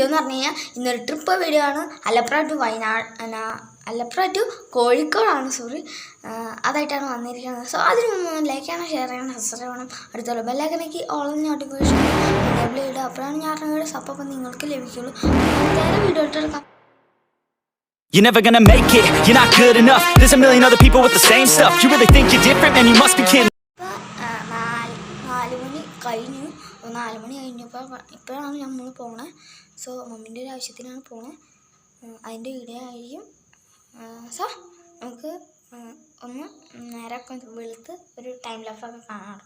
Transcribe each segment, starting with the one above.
എന്ന് പറഞ്ഞു കഴിഞ്ഞാൽ ഇന്നൊരു ട്രിപ്പ് വീഡിയോ ആണ്. അലപ്ര ടു അലപ്ര ടു കോഴിക്കോടാണ്, സോറി. അതായിട്ടാണ് വന്നിരിക്കുന്നത്. സോ അതിന് മുമ്പ് ലൈക്ക് ചെയ്യണം, ഷെയർ ചെയ്യണം, സബ്സ്ക്രൈബ് ചെയ്യണം, അടുത്തുള്ള ബെല്ലൈക്കനേക്ക് ഓൾ നോട്ടിഫിക്കേഷൻ എനേബിൾ ചെയ്യുക. അപ്പോഴാണ് ഞാൻ വീഡിയോസ് അപ്പം നിങ്ങൾക്ക് ലഭിക്കുള്ളൂ. വേറെ video ഇട്ടെടുക്കാം. You're never gonna make it, you're not good enough. There's a million other people with the same stuff. You really think you're different, man, you must be kidding. 4 മണി കഴിഞ്ഞു. 4 മണി കഴിഞ്ഞപ്പോൾ ഇപ്പോഴാണ് നമ്മൾ പോണേ. സോ മമ്മീൻ്റെ ഒരു ആവശ്യത്തിനാണ് പോണേ. അതിൻ്റെ വീഡിയോ ആയിരിക്കും. So നമുക്ക് ഒന്ന് നേരമൊക്കെ വെളുത്ത് ഒരു ടൈം ലാപ്സൊക്കെ കാണാം.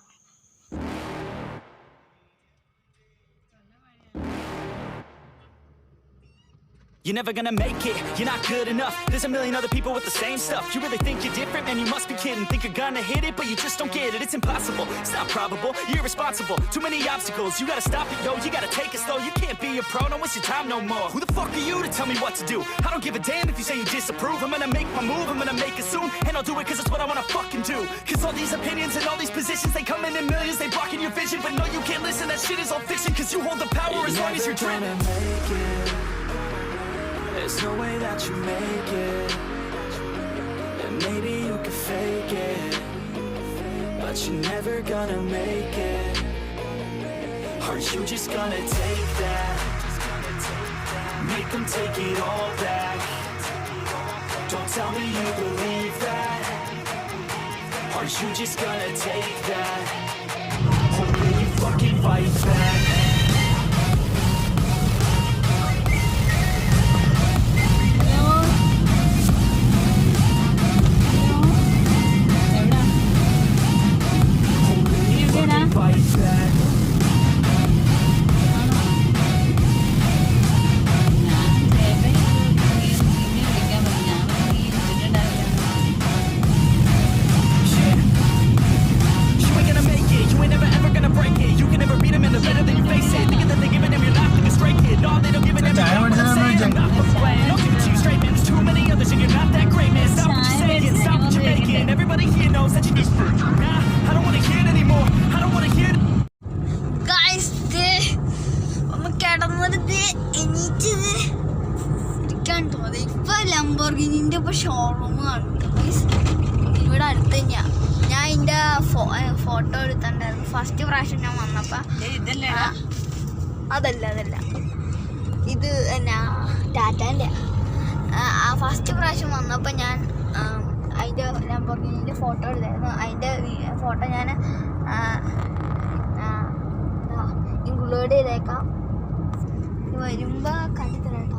You're never gonna make it, you're not good enough. There's a million other people with the same stuff. You really think you're different, man, you must be kidding. Think you're gonna hit it, but you just don't get it. It's impossible, it's not probable, you're irresponsible. Too many obstacles, you gotta stop it, yo. You gotta take it slow, you can't be a pro, don't waste your time no more. Who the fuck are you to tell me what to do? I don't give a damn if you say you disapprove. I'm gonna make my move, I'm gonna make it soon. And I'll do it cause it's what I wanna fucking do. Cause all these opinions and all these positions, they come in millions, they blocking your vision. But no, you can't listen, that shit is all fiction. Cause you hold the power as long as you're dreaming. There's no way that you make it. And maybe you can fake it, but you're never gonna make it. Are you just gonna take that? Make them take it all back. Don't tell me you believe that. Are you just gonna take that? Or will you fucking fight back? ലംബോർഗിനിൻ്റെ ഇപ്പോൾ showroom കാണുന്നുണ്ട് ഇവിടെ അടുത്ത് തന്നെയാണ്. ഞാൻ ഇതിൻ്റെ photo എടുത്തിട്ടുണ്ടായിരുന്നു first പ്രാവശ്യം ഞാൻ വന്നപ്പോൾ. അതല്ല ഇത് എന്നാ ടാറ്റാൻ്റെ. ഫസ്റ്റ് പ്രാവശ്യം വന്നപ്പോൾ ഞാൻ അതിൻ്റെ ലംബോർഗിനിൻ്റെ ഫോട്ടോ എടുത്തായിരുന്നു. അതിൻ്റെ ഫോട്ടോ ഞാൻ ഇൻക്ലൂഡ് ചെയ്തേക്കാം. വരുമ്പോൾ കണ്ടിത്തരാം കേട്ടോ.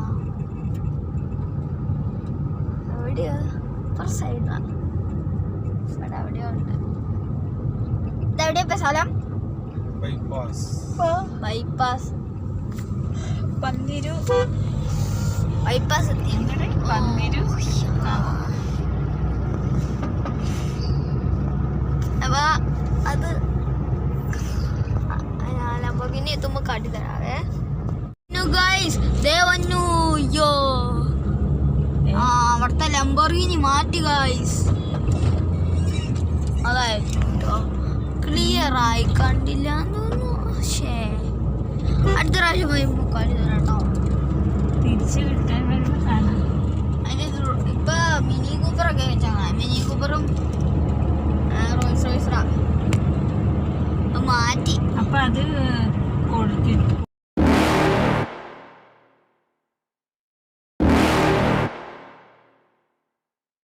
സൈഡാണ് ഇവിടെ എവിടെയോ ഉണ്ട്. ഇതെവിടെയാ ഇപ്പം സ്ഥലം? ബൈപ്പാസ് പന്നിരു ബൈപ്പാസ് എത്തി. അപ്പൊ അത് ലംബോർഗിനി എത്തുമ്പോ കാട്ടിത്തരാവേ. അവിടുത്തെ ലംബോർഗിനി മാറ്റി ഗൈസ്. അതായിരുന്നു ക്ലിയർ ആയി കണ്ടില്ല തോന്നുന്നു. പക്ഷേ അടുത്ത പ്രാവശ്യം വരുമ്പോൾ കാട്ടിത്തരാട്ടോ. തിരിച്ചു കിട്ടാൻ ഇപ്പൊ മിനി കൂപ്പറൊക്കെ വെച്ചാൽ മിനി കൂപ്പറും റോൾസ് റോയ്സറാ മാറ്റി. അപ്പൊ അത് കൊടുത്തിട്ടു.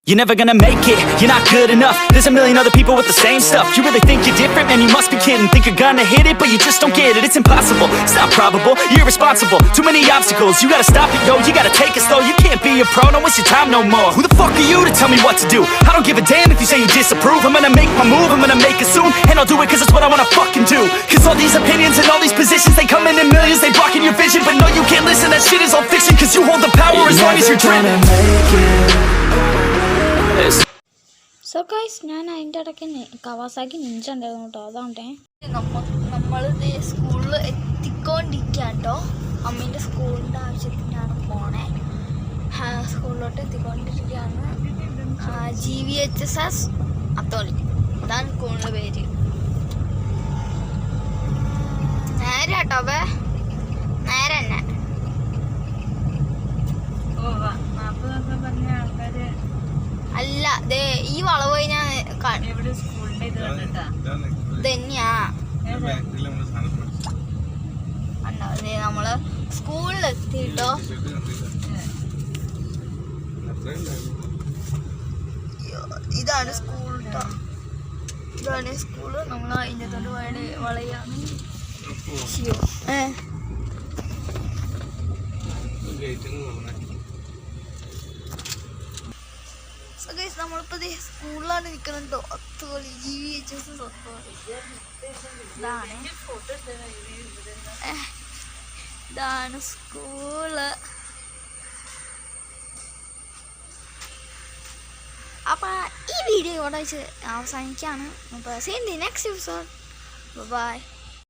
You're never gonna make it, you're not good enough. There's a million other people with the same stuff. You really think you're different, man, you must be kidding. Think you're gonna hit it, but you just don't get it. It's impossible, it's not probable, you're irresponsible. Too many obstacles, you gotta stop it, yo. You gotta take it slow, you can't be a pro, don't waste your time no more. Who the fuck are you to tell me what to do? I don't give a damn if you say you disapprove. I'm gonna make my move, I'm gonna make it soon. And I'll do it cause it's what I wanna fucking do. Cause all these opinions and all these positions, they come in millions, they blocking your vision. But no, you can't listen, that shit is all fiction. Cause you hold the power as long as you're dreaming. So guys ഞാൻ അതിൻ്റെ ഇടയ്ക്ക് Kawasaki Ninja ഉണ്ടായിരുന്നു കേട്ടോ. അതാണ്ടേ നമ്മൾ സ്കൂളിൽ എത്തിക്കൊണ്ടിരിക്കുക കേട്ടോ. അമ്മീൻ്റെ സ്കൂളിൻ്റെ ആവശ്യത്തിനാണ് പോണേ. സ്കൂളിലോട്ട് എത്തിക്കൊണ്ടിരിക്കുകയാണ്. GVHSS അത്തോളി, അതാണ് സ്കൂളിൻ്റെ പേര്. നേരെ കേട്ടോ. നേരെ തന്നെ ഇല്ല ദേ ഈ വളവ് കഴിഞ്ഞാൽ എവിടെ സ്കൂളിന്റെ ഇത് കണ്ടിട്ടാ തന്നെയാ അതെ നമ്മള് സ്കൂളിലെത്തിട്ടോ. ഇതാണ് സ്കൂൾ കേട്ടോ. ഇതാണ് സ്കൂള്. നമ്മൾ അതിൻ്റെ തൊട്ട് വളയാണ്. നമ്മളിപ്പോ സ്കൂളിലാണ് നിൽക്കണം കേട്ടോ. അത്തോളി GVHS ഇതാണ് സ്കൂള്. അപ്പോൾ ഈ വീഡിയോ ഇവിടെ വെച്ച് അവസാനിക്കുകയാണ്. അപ്പോൾ see in the next episode. By.